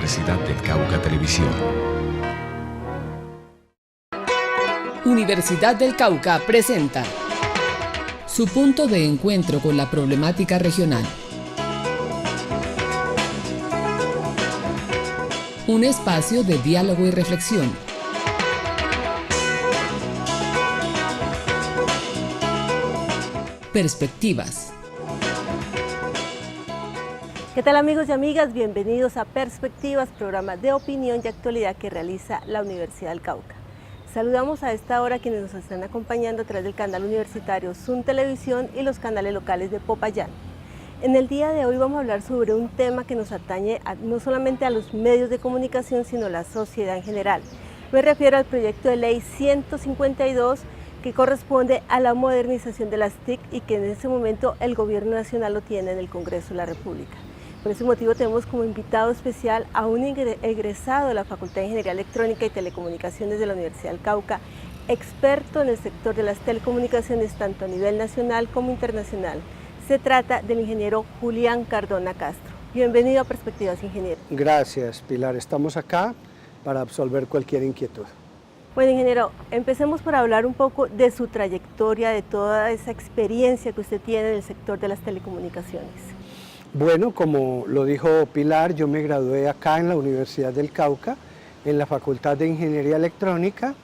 Universidad del Cauca Televisión. Universidad del Cauca presenta su punto de encuentro con la problemática regional. Un espacio de diálogo y reflexión. Perspectivas. ¿Qué tal, amigos y amigas? Bienvenidos a Perspectivas, programa de opinión y actualidad que realiza la Universidad del Cauca. Saludamos a esta hora a quienes nos están acompañando a través del canal universitario Zoom Televisión y los canales locales de Popayán. En el día de hoy vamos a hablar sobre un tema que nos atañe no solamente a los medios de comunicación, sino a la sociedad en general. Me refiero al proyecto de ley 152 que corresponde a la modernización de las TIC y que en este momento el Gobierno Nacional lo tiene en el Congreso de la República. Por ese motivo tenemos como invitado especial a un egresado de la Facultad de Ingeniería Electrónica y Telecomunicaciones de la Universidad del Cauca, experto en el sector de las telecomunicaciones tanto a nivel nacional como internacional. Se trata del ingeniero Julián Cardona Castro. Bienvenido a Perspectivas, ingeniero. Gracias, Pilar. Estamos acá para absolver cualquier inquietud. Bueno, ingeniero, empecemos por hablar un poco de su trayectoria, de toda esa experiencia que usted tiene en el sector de las telecomunicaciones. Bueno, como lo dijo Pilar, yo me gradué acá en la Universidad del Cauca, en la Facultad de Ingeniería Electrónica.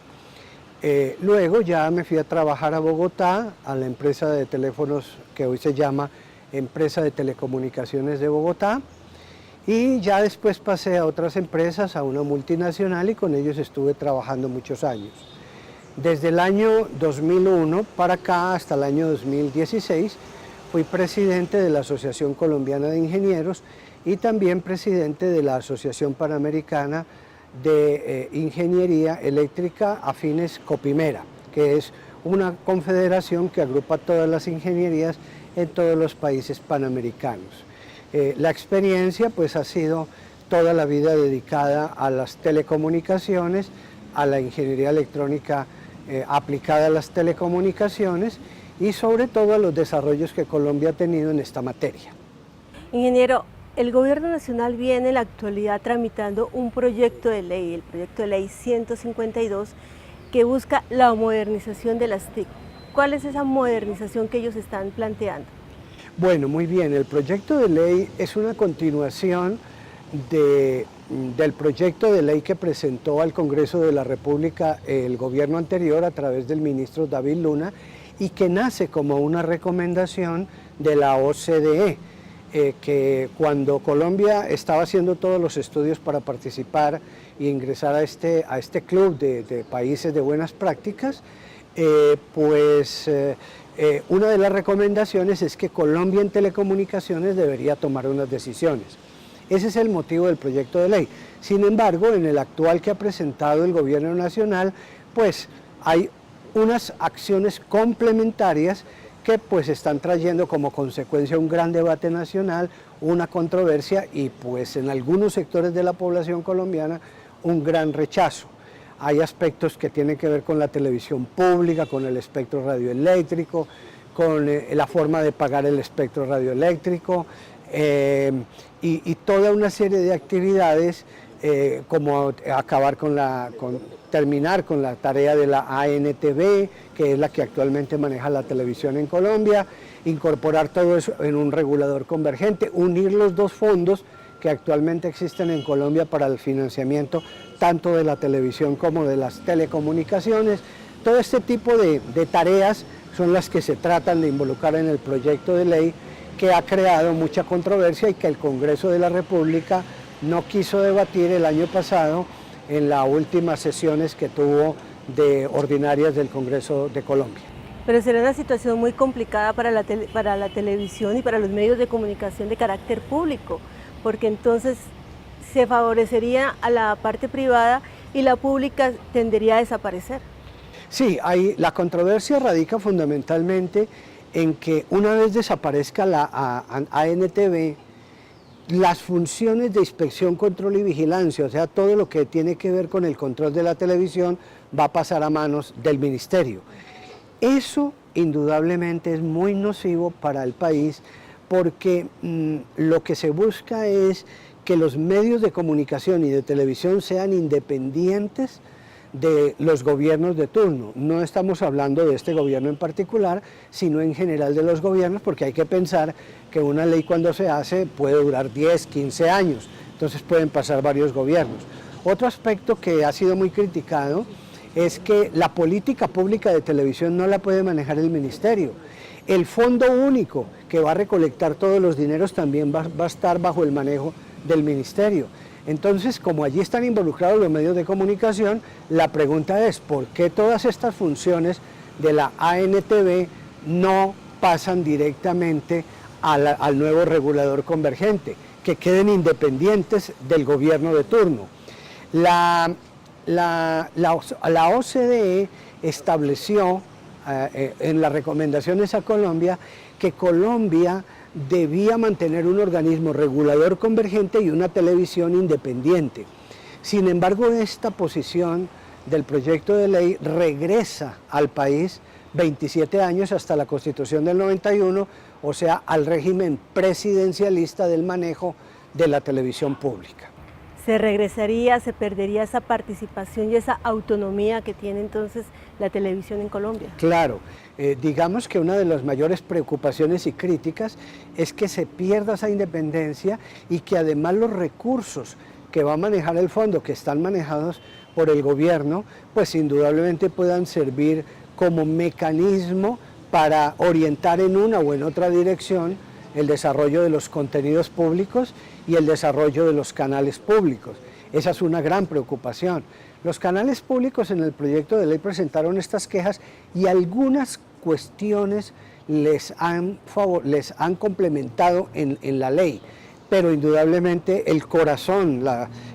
Luego ya me fui a trabajar a Bogotá, a la empresa de teléfonos que hoy se llama Empresa de Telecomunicaciones de Bogotá, y ya después pasé a otras empresas, a una multinacional, y con ellos estuve trabajando muchos años. Desde el año 2001 para acá hasta el año 2016, fui presidente de la Asociación Colombiana de Ingenieros y también presidente de la Asociación Panamericana de Ingeniería Eléctrica Afines Copimera, que es una confederación que agrupa todas las ingenierías en todos los países panamericanos. La experiencia pues ha sido toda la vida dedicada a las telecomunicaciones, a la ingeniería electrónica aplicada a las telecomunicaciones y sobre todo a los desarrollos que Colombia ha tenido en esta materia. Ingeniero, el Gobierno Nacional viene en la actualidad tramitando un proyecto de ley, el proyecto de ley 152, que busca la modernización de las TIC. ¿Cuál es esa modernización que ellos están planteando? Bueno, muy bien, el proyecto de ley es una continuación del proyecto de ley que presentó al Congreso de la República el gobierno anterior a través del ministro David Luna y que nace como una recomendación de la OCDE, que cuando Colombia estaba haciendo todos los estudios para participar e ingresar a este club de países de buenas prácticas, una de las recomendaciones es que Colombia en telecomunicaciones debería tomar unas decisiones. Ese es el motivo del proyecto de ley. Sin embargo, en el actual que ha presentado el Gobierno Nacional, pues hay unas acciones complementarias que pues están trayendo como consecuencia un gran debate nacional, una controversia y pues en algunos sectores de la población colombiana un gran rechazo. Hay aspectos que tienen que ver con la televisión pública, con el espectro radioeléctrico, con la forma de pagar el espectro radioeléctrico y toda una serie de actividades como terminar con la tarea de la ANTV, que es la que actualmente maneja la televisión en Colombia, incorporar todo eso en un regulador convergente, unir los dos fondos que actualmente existen en Colombia para el financiamiento tanto de la televisión como de las telecomunicaciones. Todo este tipo de tareas son las que se tratan de involucrar en el proyecto de ley que ha creado mucha controversia y que el Congreso de la República no quiso debatir el año pasado en las últimas sesiones que tuvo de ordinarias del Congreso de Colombia. Pero será una situación muy complicada para la televisión y para los medios de comunicación de carácter público, porque entonces se favorecería a la parte privada y la pública tendería a desaparecer. Sí, la controversia radica fundamentalmente en que una vez desaparezca la ANTV, las funciones de inspección, control y vigilancia, o sea, todo lo que tiene que ver con el control de la televisión va a pasar a manos del ministerio. Eso indudablemente es muy nocivo para el país porque lo que se busca es que los medios de comunicación y de televisión sean independientes de los gobiernos de turno. No estamos hablando de este gobierno en particular, sino en general de los gobiernos, porque hay que pensar que una ley cuando se hace puede durar 10, 15 años, entonces pueden pasar varios gobiernos. Otro aspecto que ha sido muy criticado es que la política pública de televisión no la puede manejar el ministerio. El fondo único que va a recolectar todos los dineros también va a estar bajo el manejo del ministerio. Entonces, como allí están involucrados los medios de comunicación, la pregunta es, ¿por qué todas estas funciones de la ANTV no pasan directamente al nuevo regulador convergente, que queden independientes del gobierno de turno? La OCDE estableció en las recomendaciones a Colombia que Colombia debía mantener un organismo regulador convergente y una televisión independiente. Sin embargo, esta posición del proyecto de ley regresa al país 27 años hasta la Constitución del 91, o sea, al régimen presidencialista del manejo de la televisión pública. ¿Se regresaría, se perdería esa participación y esa autonomía que tiene entonces la televisión en Colombia? Claro, digamos que una de las mayores preocupaciones y críticas es que se pierda esa independencia y que además los recursos que va a manejar el fondo, que están manejados por el gobierno, pues indudablemente puedan servir como mecanismo para orientar en una o en otra dirección el desarrollo de los contenidos públicos y el desarrollo de los canales públicos. Esa es una gran preocupación. Los canales públicos en el proyecto de ley presentaron estas quejas y algunas cuestiones les han complementado en la ley, pero indudablemente el corazón,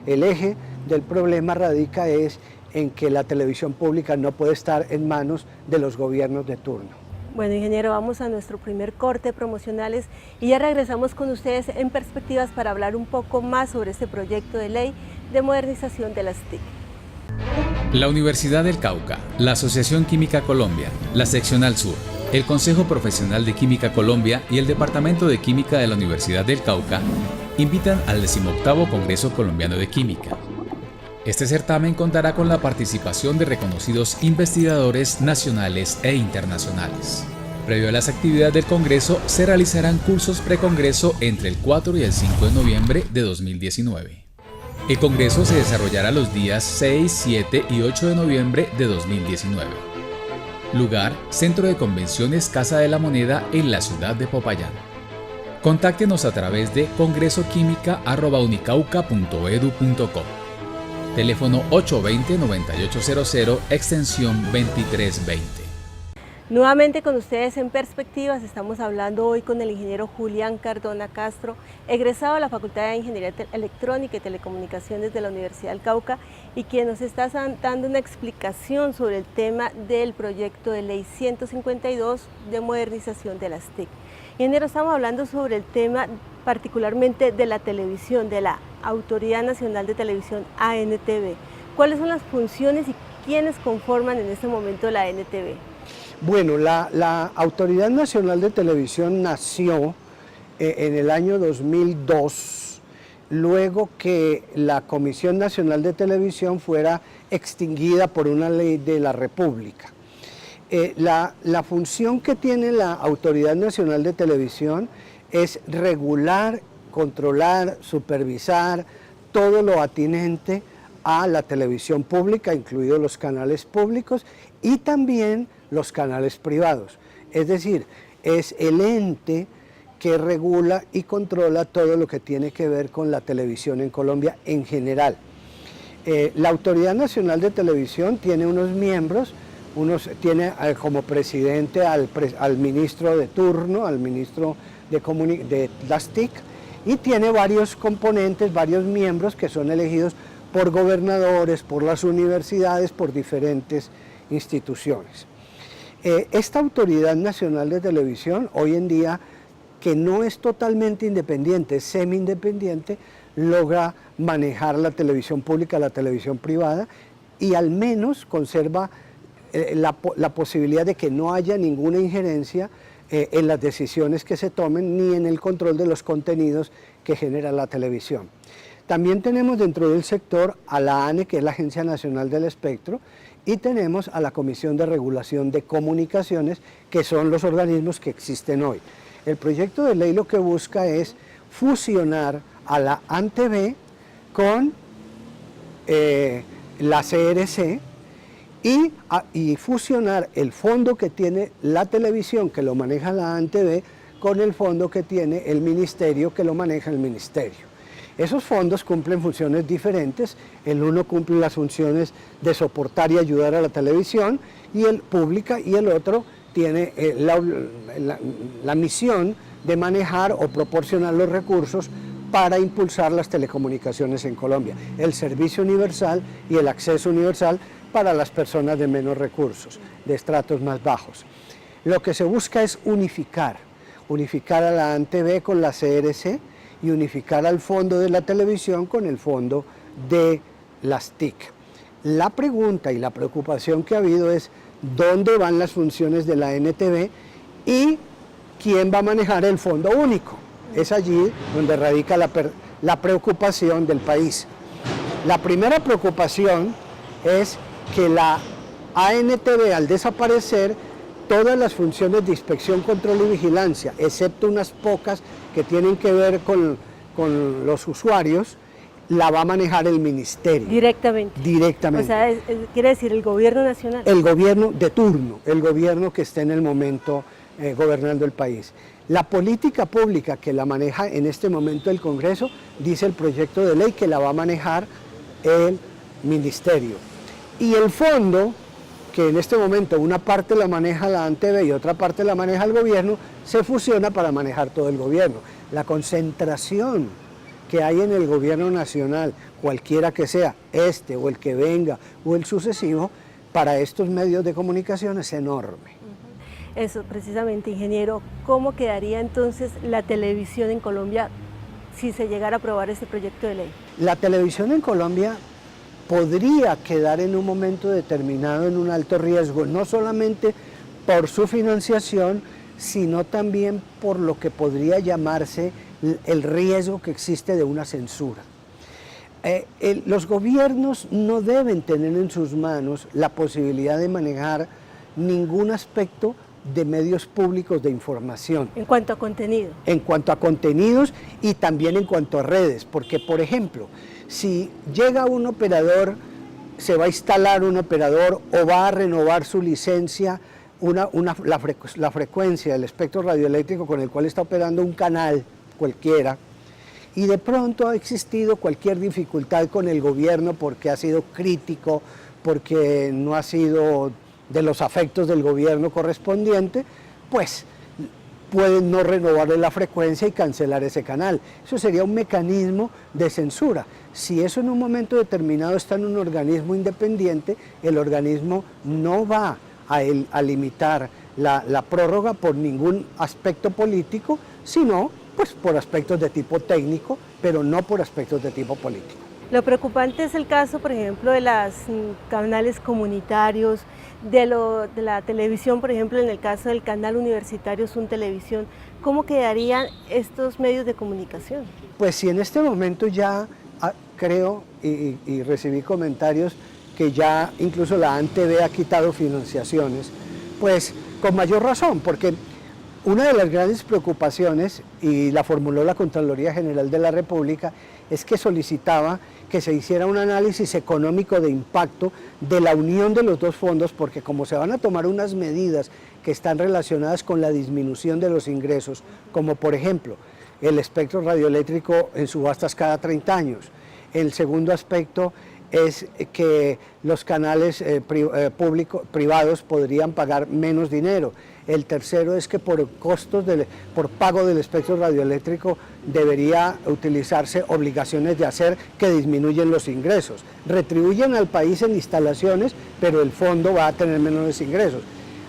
el eje del problema radica en que la televisión pública no puede estar en manos de los gobiernos de turno. Bueno, ingeniero, vamos a nuestro primer corte promocionales y ya regresamos con ustedes en Perspectivas para hablar un poco más sobre este proyecto de ley de modernización de las TIC. La Universidad del Cauca, la Asociación Química Colombia, la Seccional Sur, el Consejo Profesional de Química Colombia y el Departamento de Química de la Universidad del Cauca invitan al 18º Congreso Colombiano de Química. Este certamen contará con la participación de reconocidos investigadores nacionales e internacionales. Previo a las actividades del Congreso, se realizarán cursos precongreso entre el 4 y el 5 de noviembre de 2019. El Congreso se desarrollará los días 6, 7 y 8 de noviembre de 2019. Lugar: Centro de Convenciones Casa de la Moneda en la ciudad de Popayán. Contáctenos a través de congresoquímica@unicauca.edu.co. Teléfono 820-9800, extensión 2320. Nuevamente con ustedes en Perspectivas, estamos hablando hoy con el ingeniero Julián Cardona Castro, egresado de la Facultad de Ingeniería Electrónica y Telecomunicaciones de la Universidad del Cauca, y quien nos está dando una explicación sobre el tema del proyecto de ley 152 de modernización de las TIC. Ingeniero, estamos hablando sobre el tema particularmente de la televisión, de la Autoridad Nacional de Televisión, ANTV. ¿Cuáles son las funciones y quiénes conforman en este momento la ANTV? Bueno, la Autoridad Nacional de Televisión nació en el año 2002, luego que la Comisión Nacional de Televisión fuera extinguida por una ley de la República. La función que tiene la Autoridad Nacional de Televisión es regular, controlar, supervisar todo lo atinente a la televisión pública, incluidos los canales públicos y también los canales privados. Es decir, es el ente que regula y controla todo lo que tiene que ver con la televisión en Colombia en general. La Autoridad Nacional de Televisión tiene unos miembros, tiene como presidente al ministro de turno, al ministro de las TIC, y tiene varios componentes, varios miembros que son elegidos por gobernadores, por las universidades, por diferentes instituciones. Esta Autoridad Nacional de Televisión, hoy en día, que no es totalmente independiente, es semi-independiente, logra manejar la televisión pública, la televisión privada, y al menos conserva la posibilidad de que no haya ninguna injerencia en las decisiones que se tomen ni en el control de los contenidos que genera la televisión. También tenemos dentro del sector a la ANE, que es la Agencia Nacional del Espectro, y tenemos a la Comisión de Regulación de Comunicaciones, que son los organismos que existen hoy. El proyecto de ley lo que busca es fusionar a la ANTV con la CRC y fusionar el fondo que tiene la televisión, que lo maneja la ANTV, con el fondo que tiene el ministerio, que lo maneja el ministerio. Esos fondos cumplen funciones diferentes, el uno cumple las funciones de soportar y ayudar a la televisión y el pública, y el otro tiene la misión de manejar o proporcionar los recursos para impulsar las telecomunicaciones en Colombia, el servicio universal y el acceso universal para las personas de menos recursos, de estratos más bajos. Lo que se busca es unificar a la ANTV con la CRC y unificar al fondo de la televisión con el fondo de las TIC. La pregunta y la preocupación que ha habido es dónde van las funciones de la NTV y quién va a manejar el fondo único. Es allí donde radica la preocupación del país. La primera preocupación es que la ANTV, al desaparecer, todas las funciones de inspección, control y vigilancia, excepto unas pocas que tienen que ver con los usuarios, la va a manejar el ministerio. Directamente. Directamente. O sea, quiere decir el gobierno nacional. El gobierno de turno, el gobierno que esté en el momento gobernando el país. La política pública que la maneja en este momento el Congreso, dice el proyecto de ley que la va a manejar el ministerio. Y el fondo, que en este momento una parte la maneja la ANTV y otra parte la maneja el gobierno, se fusiona para manejar todo el gobierno. La concentración que hay en el gobierno nacional, cualquiera que sea, este o el que venga o el sucesivo, para estos medios de comunicación es enorme. Eso, precisamente, ingeniero, ¿cómo quedaría entonces la televisión en Colombia si se llegara a aprobar este proyecto de ley? La televisión en Colombia podría quedar en un momento determinado en un alto riesgo, no solamente por su financiación, sino también por lo que podría llamarse el riesgo que existe de una censura. Los gobiernos no deben tener en sus manos la posibilidad de manejar ningún aspecto de medios públicos de información. En cuanto a contenido. En cuanto a contenidos y también en cuanto a redes, porque por ejemplo, si llega un operador, se va a instalar un operador o va a renovar su licencia, la frecuencia del espectro radioeléctrico con el cual está operando un canal cualquiera, y de pronto ha existido cualquier dificultad con el gobierno porque ha sido crítico, porque no ha sido de los afectos del gobierno correspondiente, pues pueden no renovarle la frecuencia y cancelar ese canal. Eso sería un mecanismo de censura. Si eso en un momento determinado está en un organismo independiente, el organismo no va a limitar la prórroga por ningún aspecto político, sino pues por aspectos de tipo técnico, pero no por aspectos de tipo político. Lo preocupante es el caso, por ejemplo, de los canales comunitarios, de la televisión, por ejemplo, en el caso del canal universitario Sun Televisión. ¿Cómo quedarían estos medios de comunicación? Pues si en este momento ya creo y recibí comentarios que ya incluso la ANTV ha quitado financiaciones, pues con mayor razón, porque una de las grandes preocupaciones, y la formuló la Contraloría General de la República, es que solicitaba que se hiciera un análisis económico de impacto de la unión de los dos fondos, porque como se van a tomar unas medidas que están relacionadas con la disminución de los ingresos, como por ejemplo el espectro radioeléctrico en subastas cada 30 años. El segundo aspecto es que los canales privados podrían pagar menos dinero. El tercero es que por pago del espectro radioeléctrico debería utilizarse obligaciones de hacer que disminuyen los ingresos. Retribuyen al país en instalaciones, pero el fondo va a tener menores ingresos.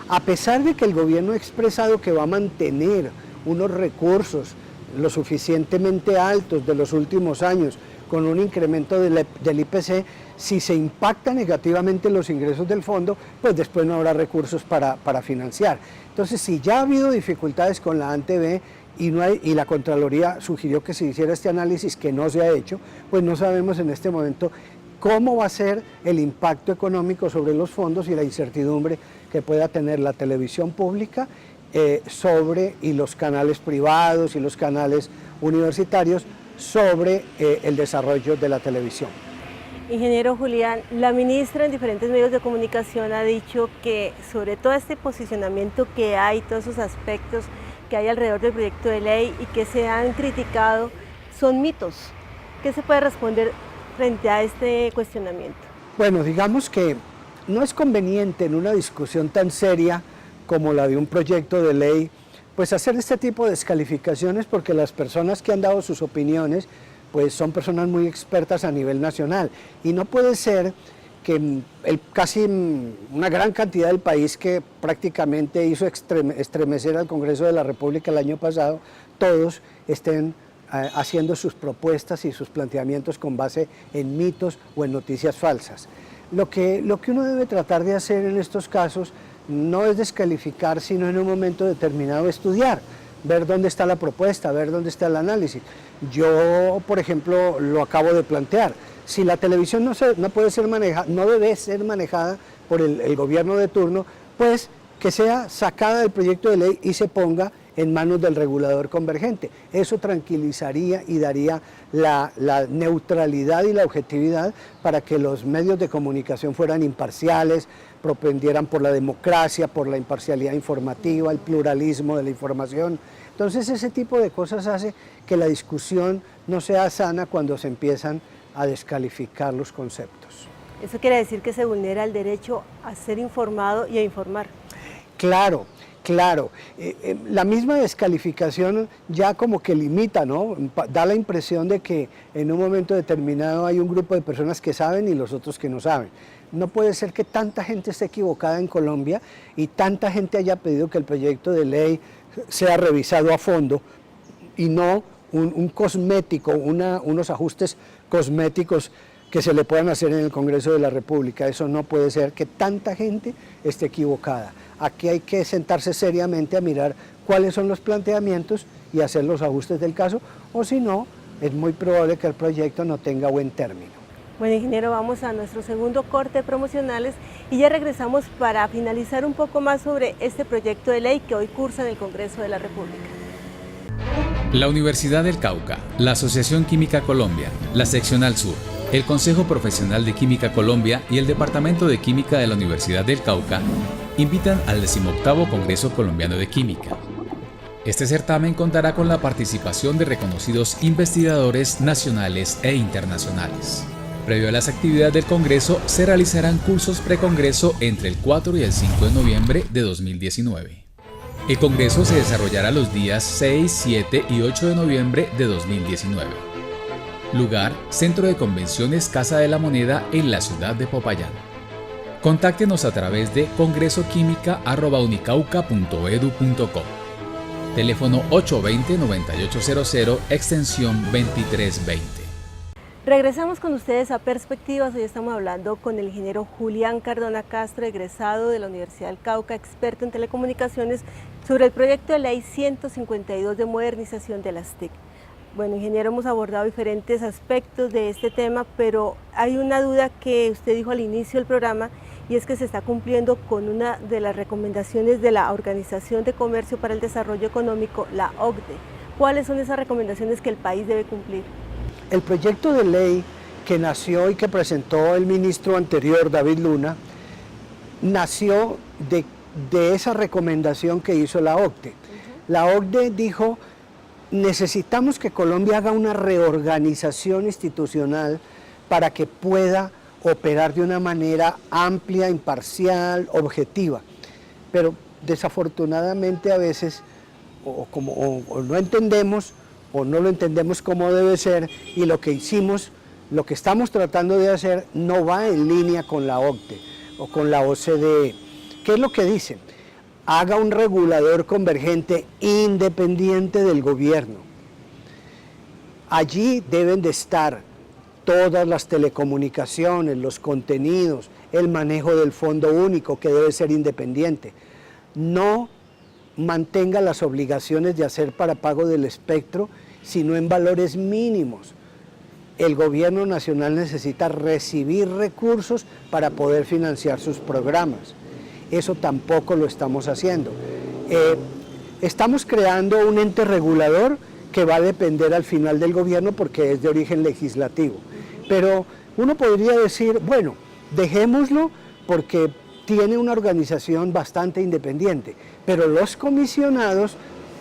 A pesar de que el gobierno ha expresado que va a mantener unos recursos lo suficientemente altos de los últimos años, con un incremento del IPC, si se impacta negativamente los ingresos del fondo, pues después no habrá recursos para financiar. Entonces, si ya ha habido dificultades con la ANTV y la Contraloría sugirió que se hiciera este análisis que no se ha hecho, pues no sabemos en este momento cómo va a ser el impacto económico sobre los fondos y la incertidumbre que pueda tener la televisión pública y los canales privados y los canales universitarios sobre el desarrollo de la televisión. Ingeniero Julián, la ministra en diferentes medios de comunicación ha dicho que sobre todo este posicionamiento que hay, todos esos aspectos que hay alrededor del proyecto de ley y que se han criticado, son mitos. ¿Qué se puede responder frente a este cuestionamiento? Bueno, digamos que no es conveniente en una discusión tan seria como la de un proyecto de ley, pues hacer este tipo de descalificaciones, porque las personas que han dado sus opiniones pues son personas muy expertas a nivel nacional, y no puede ser que casi una gran cantidad del país que prácticamente hizo estremecer al Congreso de la República el año pasado, todos estén haciendo sus propuestas y sus planteamientos con base en mitos o en noticias falsas. Lo que uno debe tratar de hacer en estos casos no es descalificar, sino en un momento determinado estudiar, ver dónde está la propuesta, ver dónde está el análisis. Yo, por ejemplo, lo acabo de plantear. Si la televisión no puede ser manejada, no debe ser manejada por el gobierno de turno, pues que sea sacada del proyecto de ley y se ponga en manos del regulador convergente. Eso tranquilizaría y daría la neutralidad y la objetividad para que los medios de comunicación fueran imparciales, propendieran por la democracia, por la imparcialidad informativa, el pluralismo de la información. Entonces ese tipo de cosas hace que la discusión no sea sana cuando se empiezan a descalificar los conceptos. Eso quiere decir que se vulnera el derecho a ser informado y a informar. Claro. La misma descalificación ya como que limita, ¿no? Da la impresión de que en un momento determinado hay un grupo de personas que saben y los otros que no saben. No puede ser que tanta gente esté equivocada en Colombia y tanta gente haya pedido que el proyecto de ley sea revisado a fondo y no un cosmético, unos ajustes cosméticos que se le puedan hacer en el Congreso de la República. Eso no puede ser, que tanta gente esté equivocada. Aquí hay que sentarse seriamente a mirar cuáles son los planteamientos y hacer los ajustes del caso, o si no, es muy probable que el proyecto no tenga buen término. Bueno, ingeniero, vamos a nuestro segundo corte de promocionales y ya regresamos para finalizar un poco más sobre este proyecto de ley que hoy cursa en el Congreso de la República. La Universidad del Cauca, la Asociación Química Colombia, la Seccional Sur, el Consejo Profesional de Química Colombia y el Departamento de Química de la Universidad del Cauca invitan al 18º Congreso Colombiano de Química. Este certamen contará con la participación de reconocidos investigadores nacionales e internacionales. Previo a las actividades del Congreso, se realizarán cursos precongreso entre el 4 y el 5 de noviembre de 2019. El Congreso se desarrollará los días 6, 7 y 8 de noviembre de 2019. Lugar: Centro de Convenciones Casa de la Moneda en la ciudad de Popayán. Contáctenos a través de congresoquímica@unicauca.edu.co. Teléfono 820-9800, extensión 2320. Regresamos con ustedes a Perspectivas. Hoy estamos hablando con el ingeniero Julián Cardona Castro, egresado de la Universidad del Cauca, experto en telecomunicaciones, sobre el proyecto de ley 152 de modernización de las TIC. Bueno, ingeniero, hemos abordado diferentes aspectos de este tema, pero hay una duda que usted dijo al inicio del programa, y es que se está cumpliendo con una de las recomendaciones de la Organización de Comercio para el Desarrollo Económico, la OCDE. ¿Cuáles son esas recomendaciones que el país debe cumplir? El proyecto de ley que nació y que presentó el ministro anterior, David Luna, nació de esa recomendación que hizo la OCDE. La OCDE dijo: necesitamos que Colombia haga una reorganización institucional para que pueda operar de una manera amplia, imparcial, objetiva. Pero desafortunadamente a veces o no entendemos o no lo entendemos como debe ser, y lo que hicimos, lo que estamos tratando de hacer no va en línea con la OCDE o con la OCDE. ¿Qué es lo que dicen? Haga un regulador convergente independiente del gobierno. Allí deben de estar todas las telecomunicaciones, los contenidos, el manejo del fondo único que debe ser independiente. No mantenga las obligaciones de hacer para pago del espectro, sino en valores mínimos. El gobierno nacional necesita recibir recursos para poder financiar sus programas. Eso tampoco lo estamos haciendo. Estamos creando un ente regulador que va a depender al final del gobierno porque es de origen legislativo. Pero uno podría decir, bueno, dejémoslo porque tiene una organización bastante independiente, pero los comisionados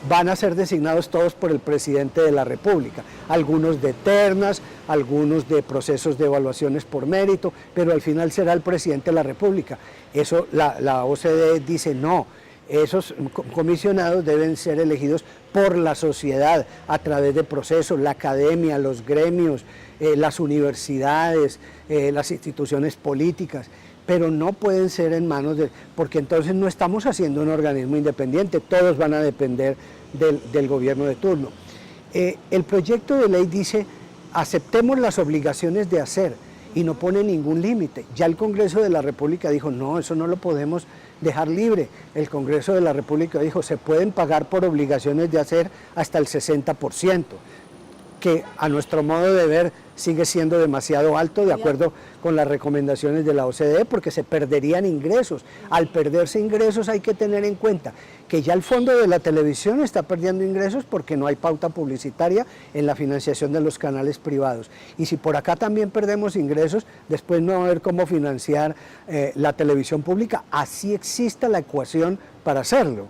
van a ser designados todos por el presidente de la República, algunos de ternas, algunos de procesos de evaluaciones por mérito, pero al final será el presidente de la República. Eso la OCDE dice no, esos comisionados deben ser elegidos por la sociedad a través de procesos, la academia, los gremios, las universidades, las instituciones políticas, pero no pueden ser en manos de, porque entonces no estamos haciendo un organismo independiente, todos van a depender del gobierno de turno. El proyecto de ley dice, aceptemos las obligaciones de hacer, y no pone ningún límite. Ya el Congreso de la República dijo, no, eso no lo podemos dejar libre. El Congreso de la República dijo, se pueden pagar por obligaciones de hacer hasta el 60%, que a nuestro modo de ver sigue siendo demasiado alto de acuerdo con las recomendaciones de la OCDE, porque se perderían ingresos. Al perderse ingresos hay que tener en cuenta que ya el fondo de la televisión está perdiendo ingresos porque no hay pauta publicitaria en la financiación de los canales privados. Y si por acá también perdemos ingresos, después no va a haber cómo financiar la televisión pública. Así exista la ecuación para hacerlo.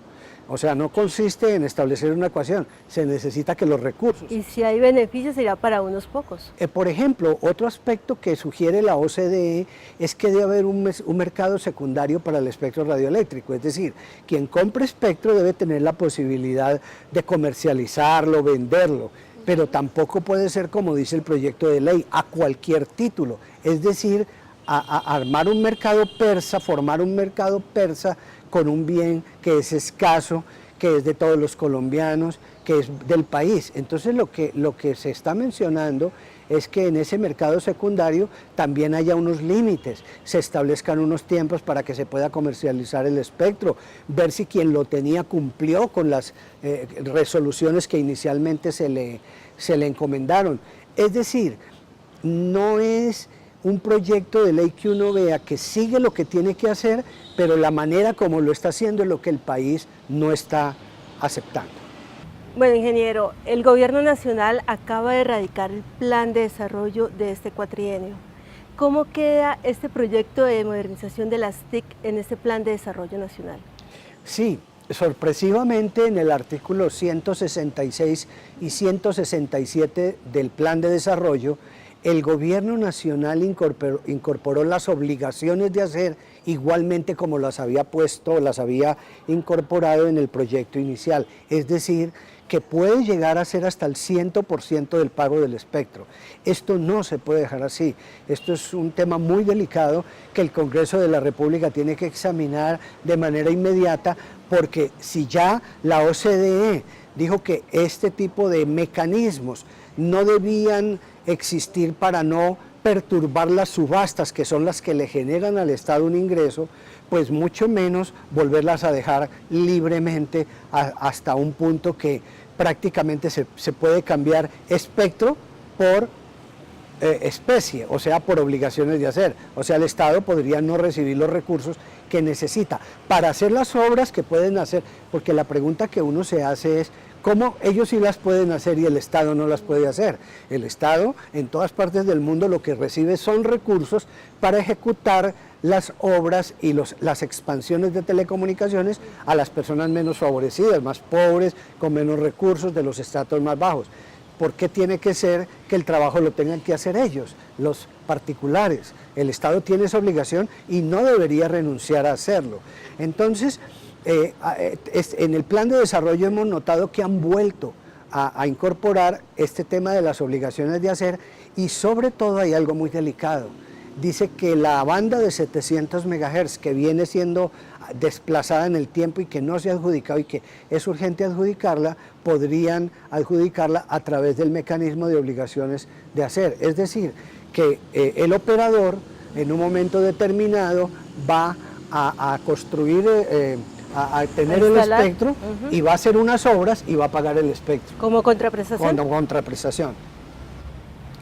O sea, no consiste en establecer una ecuación, se necesita que los recursos... Y si hay beneficios, será para unos pocos. Por ejemplo, otro aspecto que sugiere la OCDE es que debe haber un mercado secundario para el espectro radioeléctrico, es decir, quien compre espectro debe tener la posibilidad de comercializarlo, venderlo, pero tampoco puede ser, como dice el proyecto de ley, a cualquier título, es decir, a armar un mercado persa, formar un mercado persa con un bien que es escaso, que es de todos los colombianos, que es del país. Entonces lo que se está mencionando es que en ese mercado secundario también haya unos límites, se establezcan unos tiempos para que se pueda comercializar el espectro, ver si quien lo tenía cumplió con las resoluciones que inicialmente se le encomendaron. Es decir, no es un proyecto de ley que uno vea que sigue lo que tiene que hacer, pero la manera como lo está haciendo es lo que el país no está aceptando. Bueno, ingeniero, el gobierno nacional acaba de erradicar el plan de desarrollo de este cuatrienio. ¿Cómo queda este proyecto de modernización de las TIC en este plan de desarrollo nacional? Sí, sorpresivamente en el artículo 166 y 167 del plan de desarrollo, el gobierno nacional incorporó las obligaciones de hacer igualmente como las había incorporado en el proyecto inicial, es decir, que puede llegar a ser hasta el 100% del pago del espectro. Esto no se puede dejar así, esto es un tema muy delicado que el Congreso de la República tiene que examinar de manera inmediata, porque si ya la OCDE dijo que este tipo de mecanismos no debían existir para no perturbar las subastas, que son las que le generan al Estado un ingreso, pues mucho menos volverlas a dejar libremente hasta un punto que prácticamente se puede cambiar espectro por especie, o sea, por obligaciones de hacer. O sea, el Estado podría no recibir los recursos que necesita para hacer las obras que pueden hacer, porque la pregunta que uno se hace es, ¿cómo ellos sí las pueden hacer y el Estado no las puede hacer? El Estado en todas partes del mundo lo que recibe son recursos para ejecutar las obras y las expansiones de telecomunicaciones a las personas menos favorecidas, más pobres, con menos recursos, de los estratos más bajos. ¿Por qué tiene que ser que el trabajo lo tengan que hacer ellos, los particulares? El Estado tiene esa obligación y no debería renunciar a hacerlo. Entonces, en el plan de desarrollo hemos notado que han vuelto a incorporar este tema de las obligaciones de hacer, y sobre todo hay algo muy delicado. Dice que la banda de 700 MHz que viene siendo desplazada en el tiempo y que no se ha adjudicado y que es urgente adjudicarla, podrían adjudicarla a través del mecanismo de obligaciones de hacer. Es decir, que el operador en un momento determinado va a construir, a tener el espectro y va a hacer unas obras y va a pagar el espectro. ¿Como contraprestación? Como contraprestación.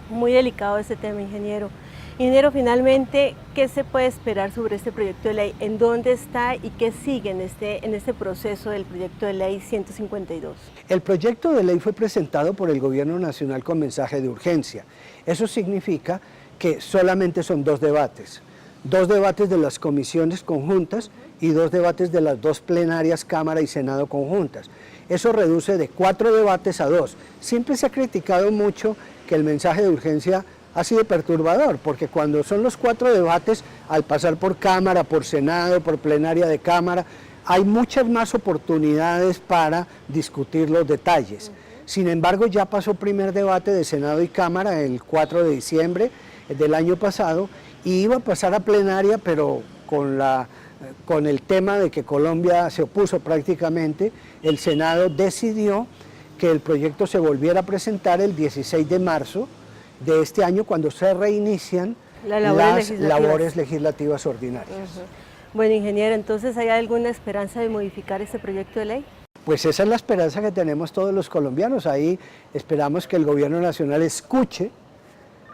Muy delicado este tema, ingeniero. Ingeniero, finalmente, ¿qué se puede esperar sobre este proyecto de ley? ¿En dónde está y qué sigue en este proceso del proyecto de ley 152? El proyecto de ley fue presentado por el Gobierno Nacional con mensaje de urgencia. Eso significa que solamente son dos debates de las comisiones conjuntas y dos debates de las dos plenarias, Cámara y Senado conjuntas. Eso reduce de 4 debates a 2. Siempre se ha criticado mucho que el mensaje de urgencia ha sido perturbador, porque cuando son los 4 debates, al pasar por Cámara, por Senado, por plenaria de Cámara, hay muchas más oportunidades para discutir los detalles. Sin embargo, ya pasó primer debate de Senado y Cámara el 4 de diciembre del año pasado y iba a pasar a plenaria, pero con el tema de que Colombia se opuso prácticamente, el Senado decidió que el proyecto se volviera a presentar el 16 de marzo de este año, cuando se reinician las labores legislativas ordinarias. Bueno, ingeniero, entonces, ¿hay alguna esperanza de modificar este proyecto de ley? Pues esa es la esperanza que tenemos todos los colombianos. Ahí esperamos que el Gobierno Nacional escuche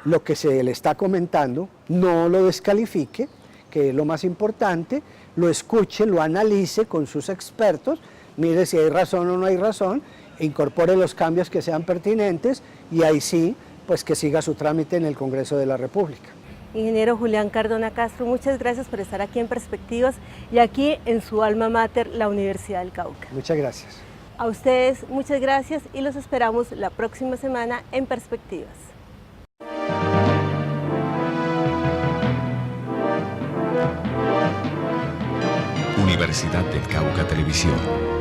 lo que se le está comentando, no lo descalifique, que es lo más importante, lo escuche, lo analice con sus expertos, mire si hay razón o no hay razón, incorpore los cambios que sean pertinentes y ahí sí, pues que siga su trámite en el Congreso de la República. Ingeniero Julián Cardona Castro, muchas gracias por estar aquí en Perspectivas y aquí en su alma mater, la Universidad del Cauca. Muchas gracias. A ustedes muchas gracias y los esperamos la próxima semana en Perspectivas. Universidad del Cauca Televisión.